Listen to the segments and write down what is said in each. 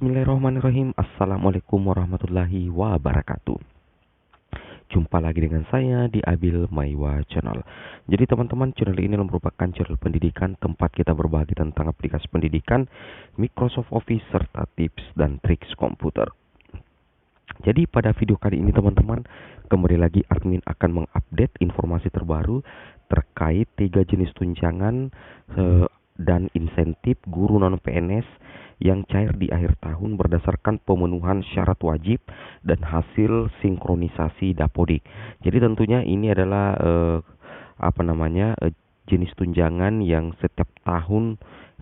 Bismillahirrahmanirrahim. Assalamualaikum warahmatullahi wabarakatuh. Jumpa lagi dengan saya di Abil Maiwa Channel. Jadi teman-teman, channel ini merupakan channel pendidikan tempat kita berbagi tentang aplikasi pendidikan, Microsoft Office, serta tips dan triks komputer. Jadi pada video kali ini teman-teman, kembali lagi admin akan mengupdate informasi terbaru terkait 3 jenis tunjangan dan insentif guru non-PNS yang cair di akhir tahun berdasarkan pemenuhan syarat wajib dan hasil sinkronisasi Dapodik. Jadi tentunya ini adalah jenis tunjangan yang setiap tahun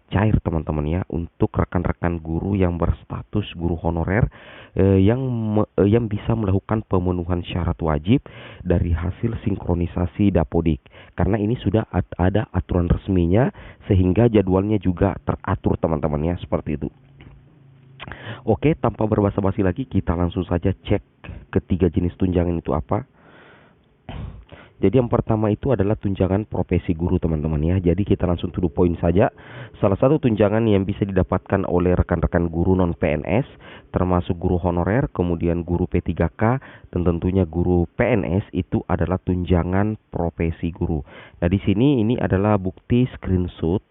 cair teman-teman ya, untuk rekan-rekan guru yang berstatus guru honorer yang bisa melakukan pemenuhan syarat wajib dari hasil sinkronisasi Dapodik. Karena ini sudah ada aturan resminya sehingga jadwalnya juga teratur teman-teman ya, seperti itu. Oke, tanpa berbasa-basi lagi kita langsung saja cek ketiga jenis tunjangan itu apa. Jadi yang pertama itu adalah tunjangan profesi guru teman-teman ya. Jadi kita langsung to the point saja. Salah satu tunjangan yang bisa didapatkan oleh rekan-rekan guru non PNS termasuk guru honorer, kemudian guru P3K dan tentunya guru PNS itu adalah tunjangan profesi guru. Nah, di sini ini adalah bukti screenshot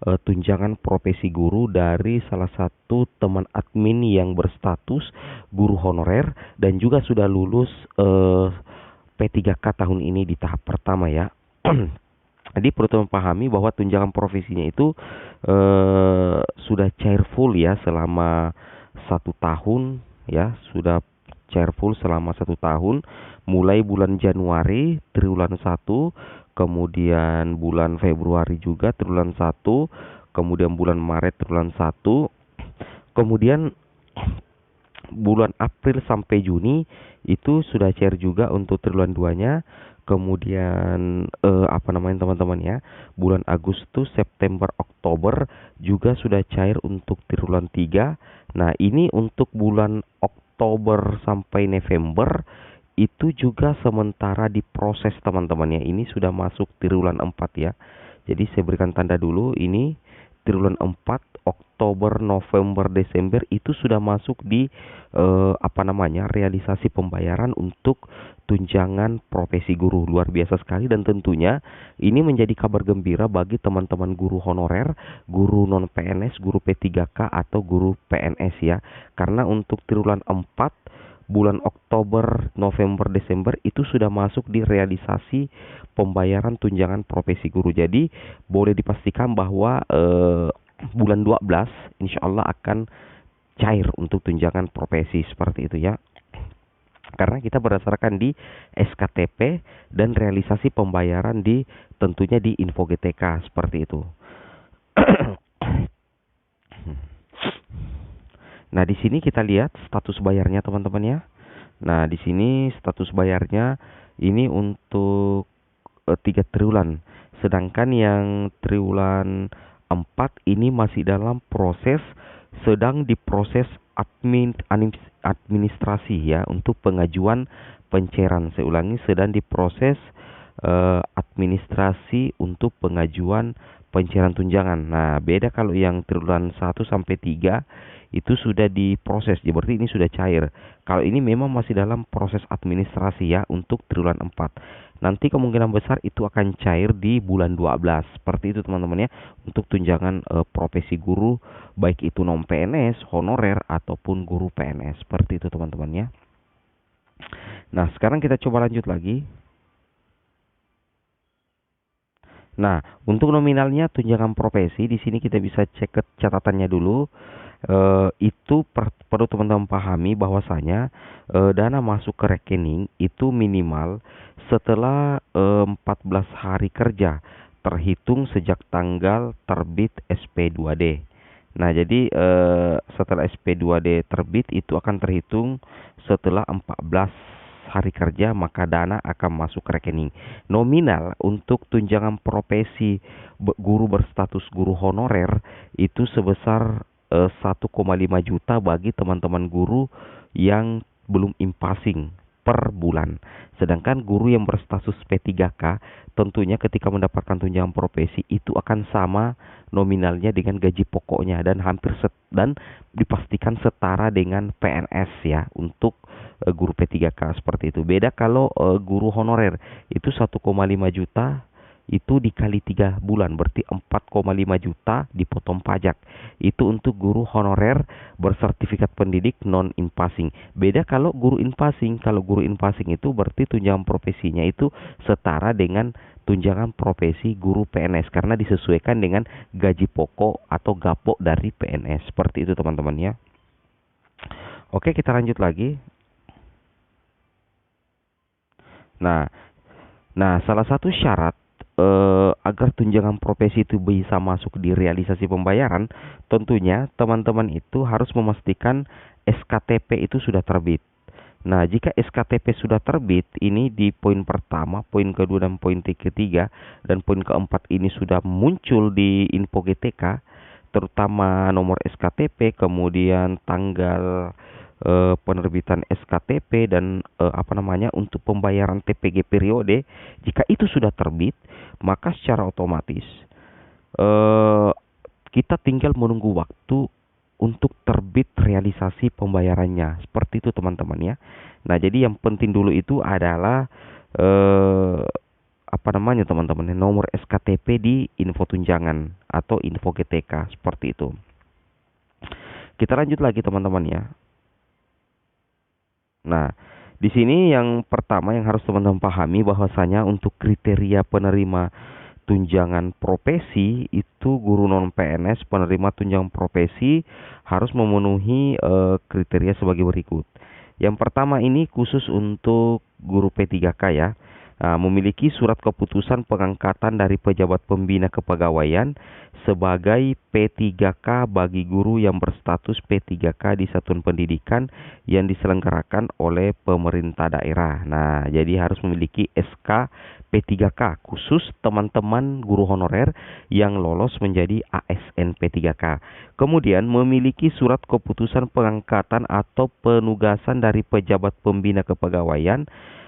tunjangan profesi guru dari salah satu teman admin yang berstatus guru honorer dan juga sudah lulus P3K tahun ini di tahap pertama ya. Jadi perlu memahami bahwa tunjangan profesinya itu sudah cair full ya selama 1 tahun ya, sudah cair full selama 1 tahun mulai bulan Januari triwulan 1, kemudian bulan Februari juga triwulan 1, kemudian bulan Maret triwulan 1, kemudian bulan April sampai Juni itu sudah cair juga untuk triwulan 2-nya. Kemudian teman-teman ya, bulan Agustus, September, Oktober juga sudah cair untuk triwulan 3. Nah, ini untuk bulan Oktober sampai November itu juga sementara diproses teman-teman ya. Ini sudah masuk triwulan 4 ya. Jadi saya berikan tanda dulu, ini triwulan 4, Oktober, November, Desember itu sudah masuk di realisasi pembayaran untuk tunjangan profesi guru. Luar biasa sekali, dan tentunya ini menjadi kabar gembira bagi teman-teman guru honorer, guru non PNS, guru P3K atau guru PNS ya. Karena untuk triwulan 4 bulan Oktober, November, Desember itu sudah masuk di realisasi pembayaran tunjangan profesi guru. Jadi boleh dipastikan bahwa bulan 12 insya Allah akan cair untuk tunjangan profesi seperti itu ya. Karena kita berdasarkan di SKTP dan realisasi pembayaran di tentunya di Info GTK seperti itu. Nah, di sini kita lihat status bayarnya teman-teman ya. Nah, di sini status bayarnya ini untuk 3 triwulan. Sedangkan yang triwulan 4 ini masih dalam proses, sedang diproses administrasi ya untuk pengajuan pencairan. Saya ulangi, sedang diproses administrasi untuk pengajuan pencairan tunjangan. Nah, beda kalau yang triwulan 1 sampai 3 itu sudah diproses, ya berarti ini sudah cair. Kalau ini memang masih dalam proses administrasi ya untuk triwulan 4. Nanti kemungkinan besar itu akan cair di bulan 12. Seperti itu teman-teman ya, untuk tunjangan profesi guru baik itu non PNS, honorer ataupun guru PNS. Seperti itu teman-teman ya. Nah, sekarang kita coba lanjut lagi. Nah, untuk nominalnya tunjangan profesi di sini kita bisa cek ke catatannya dulu. Itu perlu teman-teman pahami bahwasanya dana masuk ke rekening itu minimal setelah 14 hari kerja terhitung sejak tanggal terbit SP2D. Nah, jadi setelah SP2D terbit itu akan terhitung setelah 14 hari kerja, maka dana akan masuk ke rekening. Nominal untuk tunjangan profesi guru berstatus guru honorer itu sebesar 1,5 juta bagi teman-teman guru yang belum impasing per bulan. Sedangkan guru yang berstatus P3K tentunya ketika mendapatkan tunjangan profesi itu akan sama nominalnya dengan gaji pokoknya dan dan dipastikan setara dengan PNS ya untuk guru P3K seperti itu. Beda kalau guru honorer itu 1,5 juta itu dikali 3 bulan berarti 4,5 juta dipotong pajak. Itu untuk guru honorer bersertifikat pendidik non inpassing. Beda kalau guru inpassing. Kalau guru inpassing itu berarti tunjangan profesinya itu setara dengan tunjangan profesi guru PNS karena disesuaikan dengan gaji pokok atau gapok dari PNS. Seperti itu teman-teman ya. Oke, kita lanjut lagi. Nah, salah satu syarat agar tunjangan profesi itu bisa masuk di realisasi pembayaran, tentunya teman-teman itu harus memastikan SKTP itu sudah terbit. Nah, jika SKTP sudah terbit, ini di poin pertama, poin kedua, dan poin ketiga, dan poin keempat ini sudah muncul di info GTK, terutama nomor SKTP, kemudian tanggal penerbitan SKTP dan untuk pembayaran TPG periode. Jika itu sudah terbit, maka secara otomatis kita tinggal menunggu waktu untuk terbit realisasi pembayarannya. Seperti itu teman-teman ya. Nah, jadi yang penting dulu itu adalah teman-teman, nomor SKTP di info tunjangan atau info GTK seperti itu. Kita lanjut lagi teman-teman ya. Nah, di sini yang pertama yang harus teman-teman pahami bahwasanya untuk kriteria penerima tunjangan profesi itu guru non PNS penerima tunjangan profesi harus memenuhi kriteria sebagai berikut. Yang pertama ini khusus untuk guru P3K ya. Memiliki surat keputusan pengangkatan dari pejabat pembina kepegawaian sebagai P3K bagi guru yang berstatus P3K di satuan pendidikan yang diselenggarakan oleh pemerintah daerah. Nah, jadi harus memiliki SK P3K khusus teman-teman guru honorer yang lolos menjadi ASN P3K. Kemudian memiliki surat keputusan pengangkatan atau penugasan dari pejabat pembina kepegawaian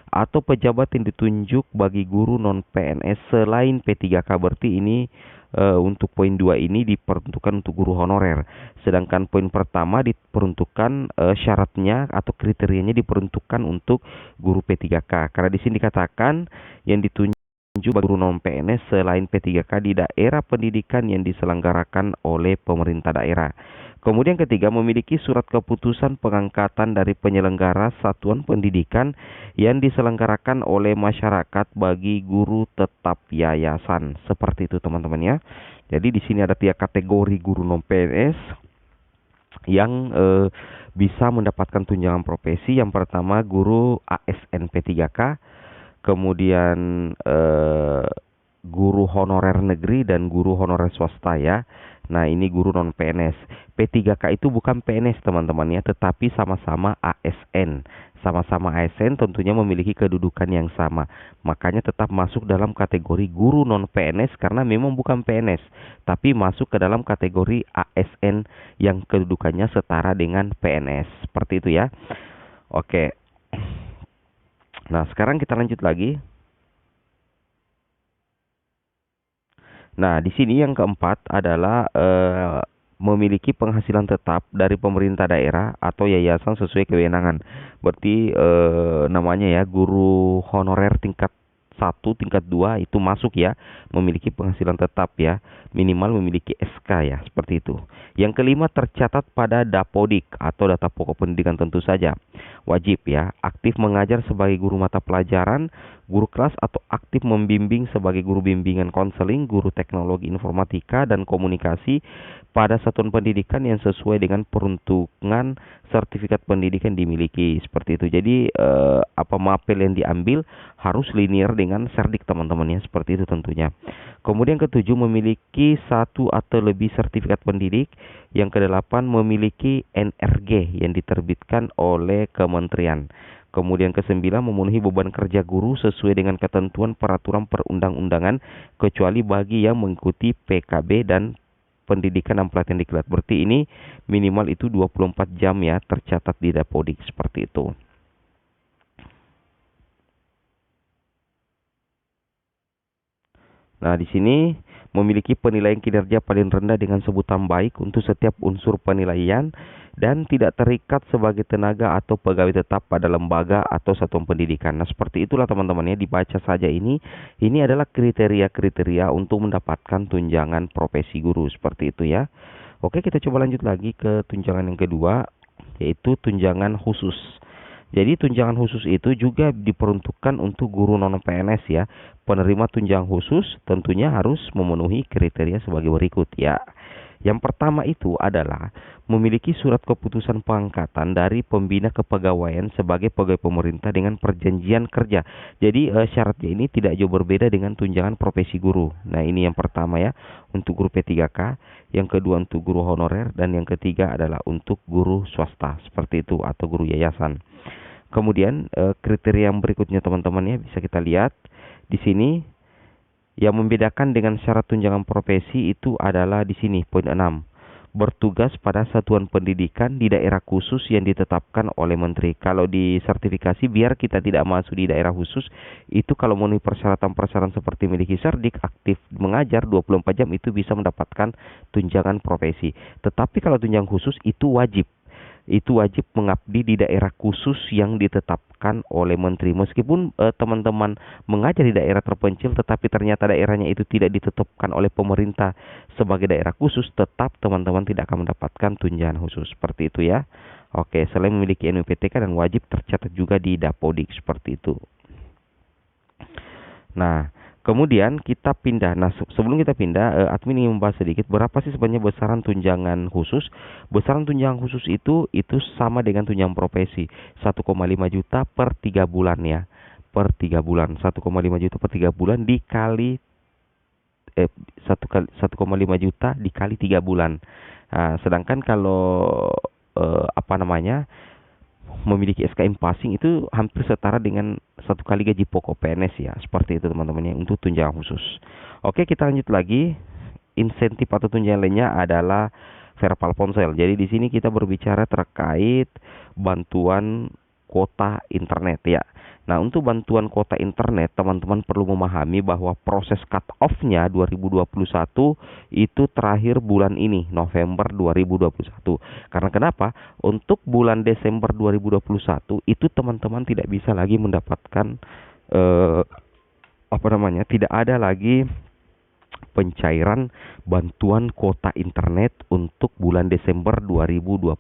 atau pejabat yang ditunjuk bagi guru non PNS selain P3K. Berarti ini untuk poin 2 ini diperuntukkan untuk guru honorer. Sedangkan poin pertama diperuntukkan syaratnya atau kriterianya diperuntukkan untuk guru P3K. Karena di sini dikatakan yang ditunjuk bagi guru non PNS selain P3K di daerah pendidikan yang diselenggarakan oleh pemerintah daerah. Kemudian ketiga, memiliki surat keputusan pengangkatan dari penyelenggara satuan pendidikan yang diselenggarakan oleh masyarakat bagi guru tetap yayasan. Seperti itu teman-teman ya. Jadi di sini ada 3 kategori guru non PNS yang bisa mendapatkan tunjangan profesi. Yang pertama guru ASN P3K, kemudian guru honorer negeri dan guru honorer swasta ya. Nah, ini guru non PNS. P3K itu bukan PNS teman-teman ya, tetapi sama-sama ASN. Sama-sama ASN tentunya memiliki kedudukan yang sama. Makanya tetap masuk dalam kategori guru non PNS karena memang bukan PNS, tapi masuk ke dalam kategori ASN yang kedudukannya setara dengan PNS. Seperti itu ya. Oke. Nah, sekarang kita lanjut lagi. Nah, di sini yang keempat adalah memiliki penghasilan tetap dari pemerintah daerah atau yayasan sesuai kewenangan. Berarti namanya ya guru honorer tingkat 1, tingkat 2 itu masuk ya, memiliki penghasilan tetap ya, minimal memiliki SK ya, seperti itu. Yang kelima tercatat pada Dapodik atau data pokok pendidikan tentu saja. Wajib ya, aktif mengajar sebagai guru mata pelajaran, guru kelas atau aktif membimbing sebagai guru bimbingan konseling, guru teknologi informatika dan komunikasi pada satuan pendidikan yang sesuai dengan peruntukan sertifikat pendidikan dimiliki. Seperti itu. Jadi mapel yang diambil harus linear dengan serdik teman-teman ya, seperti itu tentunya. Kemudian ketujuh memiliki 1 atau lebih sertifikat pendidik. Yang kedelapan memiliki NRG yang diterbitkan oleh kementerian. Kemudian ke-9 memenuhi beban kerja guru sesuai dengan ketentuan peraturan perundang-undangan kecuali bagi yang mengikuti PKB dan pendidikan dan pelatihan diklat. Berarti ini minimal itu 24 jam ya tercatat di Dapodik seperti itu. Nah, di sini memiliki penilaian kinerja paling rendah dengan sebutan baik untuk setiap unsur penilaian dan tidak terikat sebagai tenaga atau pegawai tetap pada lembaga atau satuan pendidikan. Nah, seperti itulah teman-teman ya, dibaca saja ini. Ini adalah kriteria-kriteria untuk mendapatkan tunjangan profesi guru, seperti itu ya. Oke, kita coba lanjut lagi ke tunjangan yang kedua, yaitu tunjangan khusus. Jadi tunjangan khusus itu juga diperuntukkan untuk guru non PNS ya. Penerima tunjangan khusus tentunya harus memenuhi kriteria sebagai berikut ya. Yang pertama itu adalah memiliki surat keputusan pengangkatan dari pembina kepegawaian sebagai pegawai pemerintah dengan perjanjian kerja. Jadi syaratnya ini tidak jauh berbeda dengan tunjangan profesi guru. Nah, ini yang pertama ya, untuk guru P3K, yang kedua untuk guru honorer, dan yang ketiga adalah untuk guru swasta, seperti itu, atau guru yayasan. Kemudian kriteria yang berikutnya teman-teman ya, bisa kita lihat di sini. Yang membedakan dengan syarat tunjangan profesi itu adalah di sini poin 6. Bertugas pada satuan pendidikan di daerah khusus yang ditetapkan oleh menteri. Kalau di sertifikasi biar kita tidak masuk di daerah khusus, itu kalau memenuhi persyaratan-persyaratan seperti memiliki serdik, aktif mengajar 24 jam, itu bisa mendapatkan tunjangan profesi. Tetapi kalau tunjangan khusus itu wajib. Itu wajib mengabdi di daerah khusus yang ditetapkan oleh menteri. Meskipun teman-teman mengajar di daerah terpencil, tetapi ternyata daerahnya itu tidak ditetapkan oleh pemerintah sebagai daerah khusus, tetap teman-teman tidak akan mendapatkan tunjangan khusus. Seperti itu ya. Oke, selain memiliki NUPTK dan wajib tercatat juga di Dapodik, seperti itu. Nah, kemudian kita pindah. Nah, sebelum kita pindah, admin ingin membahas sedikit berapa sih sebenarnya besaran tunjangan khusus. Besaran tunjangan khusus itu sama dengan tunjangan profesi, 1,5 juta per 3 bulan ya. Per 3 bulan, 1,5 juta per 3 bulan dikali 1,5 juta dikali 3 bulan. Nah, sedangkan kalau memiliki SKM passing itu hampir setara dengan 1 kali gaji pokok PNS ya. Seperti itu teman-teman ya, untuk tunjangan khusus. Oke, kita lanjut lagi. Insentif atau tunjangan lainnya adalah verbal ponsel. Jadi di sini kita berbicara terkait bantuan kuota internet ya. Nah, untuk bantuan kuota internet, teman-teman perlu memahami bahwa proses cut off-nya 2021 itu terakhir bulan ini, November 2021. Karena kenapa? Untuk bulan Desember 2021 itu teman-teman tidak bisa lagi mendapatkan tidak ada lagi pencairan bantuan kuota internet untuk bulan Desember 2021.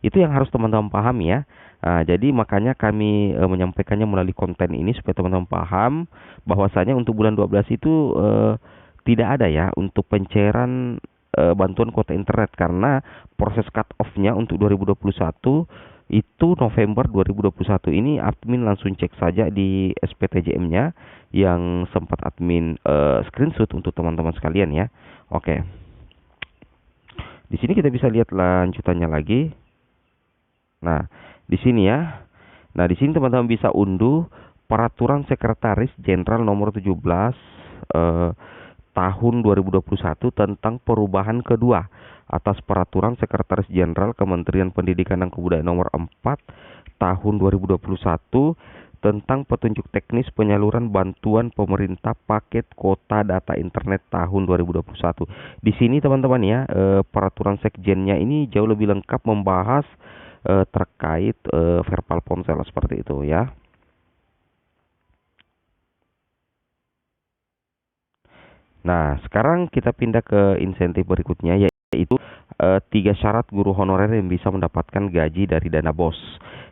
Itu yang harus teman-teman pahami ya. Jadi makanya kami menyampaikannya melalui konten ini supaya teman-teman paham bahwasanya untuk bulan 12 itu tidak ada ya untuk pencairan bantuan kuota internet, karena proses cut off-nya untuk 2021 itu November 2021. Ini admin langsung cek saja di SPTJM-nya yang sempat admin screenshot untuk teman-teman sekalian ya. Oke. Di sini kita bisa lihat lanjutannya lagi. Nah, di sini ya. Nah, di sini teman-teman bisa unduh peraturan Sekretaris Jenderal nomor 17 tahun 2021 tentang perubahan kedua atas peraturan Sekretaris Jenderal Kementerian Pendidikan dan Kebudayaan nomor 4 tahun 2021 tentang petunjuk teknis penyaluran bantuan pemerintah paket kuota data internet tahun 2021. Di sini teman-teman ya, peraturan sekjennya ini jauh lebih lengkap membahas terkait verbal ponsel seperti itu ya. Nah, sekarang kita pindah ke insentif berikutnya, yaitu 3 syarat guru honorer yang bisa mendapatkan gaji dari dana BOS.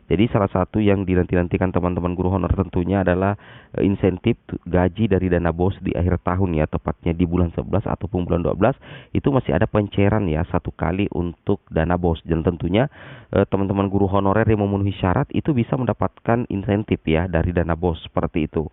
Jadi salah satu yang dinanti-nantikan teman-teman guru honorer tentunya adalah insentif gaji dari dana BOS di akhir tahun ya, tepatnya di bulan 11 ataupun bulan 12 itu masih ada pencairan ya 1 kali untuk dana BOS, dan tentunya teman-teman guru honorer yang memenuhi syarat itu bisa mendapatkan insentif ya dari dana BOS, seperti itu.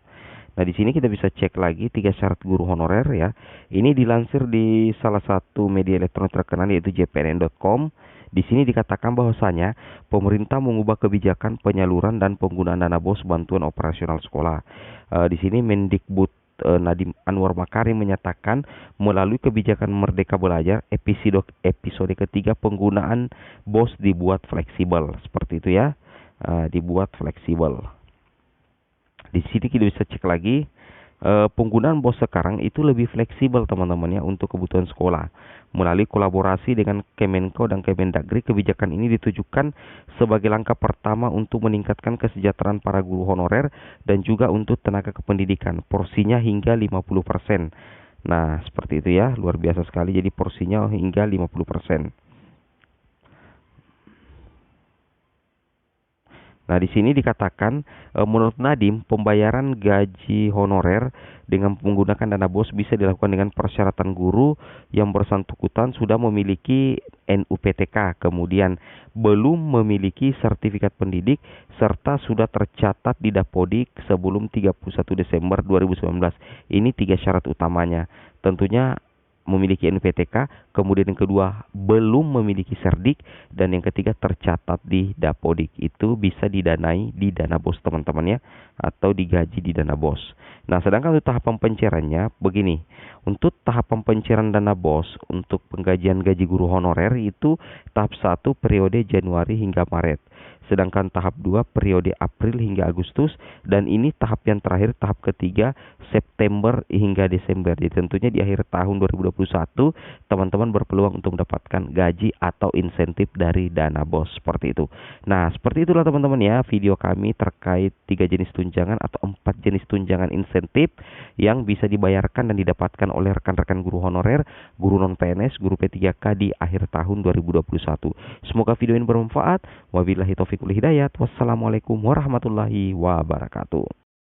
Nah, di sini kita bisa cek lagi 3 syarat guru honorer ya. Ini dilansir di salah satu media elektronik terkenal yaitu jpnn.com. Di sini dikatakan bahwasanya pemerintah mengubah kebijakan penyaluran dan penggunaan dana BOS bantuan operasional sekolah. Di sini Mendikbud Nadiem Anwar Makarim menyatakan melalui kebijakan Merdeka Belajar episode ketiga penggunaan BOS dibuat fleksibel. Seperti itu ya. Dibuat fleksibel. Di sini kita bisa cek lagi penggunaan BOS sekarang itu lebih fleksibel teman-teman ya untuk kebutuhan sekolah. Melalui kolaborasi dengan Kemenko dan Kemendagri, kebijakan ini ditujukan sebagai langkah pertama untuk meningkatkan kesejahteraan para guru honorer dan juga untuk tenaga kependidikan. Porsinya hingga 50%. Nah, seperti itu ya, luar biasa sekali. Jadi porsinya hingga 50%. Nah, di sini dikatakan menurut Nadiem pembayaran gaji honorer dengan menggunakan dana BOS bisa dilakukan dengan persyaratan guru yang bersangkutan sudah memiliki NUPTK, kemudian belum memiliki sertifikat pendidik serta sudah tercatat di Dapodik sebelum 31 Desember 2019. Ini 3 syarat utamanya. Tentunya memiliki NPTK, kemudian yang kedua belum memiliki Serdik, dan yang ketiga tercatat di Dapodik. Itu bisa didanai di dana BOS teman-teman ya, atau digaji di dana BOS. Nah, sedangkan untuk tahapan pencairannya begini. Untuk tahapan pencairan dana BOS untuk penggajian gaji guru honorer itu tahap 1 periode Januari hingga Maret. Sedangkan tahap 2 periode April hingga Agustus, dan ini tahap yang terakhir, tahap ketiga September hingga Desember. Jadi tentunya di akhir tahun 2021 teman-teman berpeluang untuk mendapatkan gaji atau insentif dari dana BOS seperti itu. Nah, seperti itulah teman-teman ya video kami terkait 3 jenis tunjangan atau 4 jenis tunjangan insentif yang bisa dibayarkan dan didapatkan oleh rekan-rekan guru honorer, guru non PNS, guru P3K di akhir tahun 2021. Semoga video ini bermanfaat. Wabillahi taufiq wal hidayah. Wassalamualaikum warahmatullahi wabarakatuh.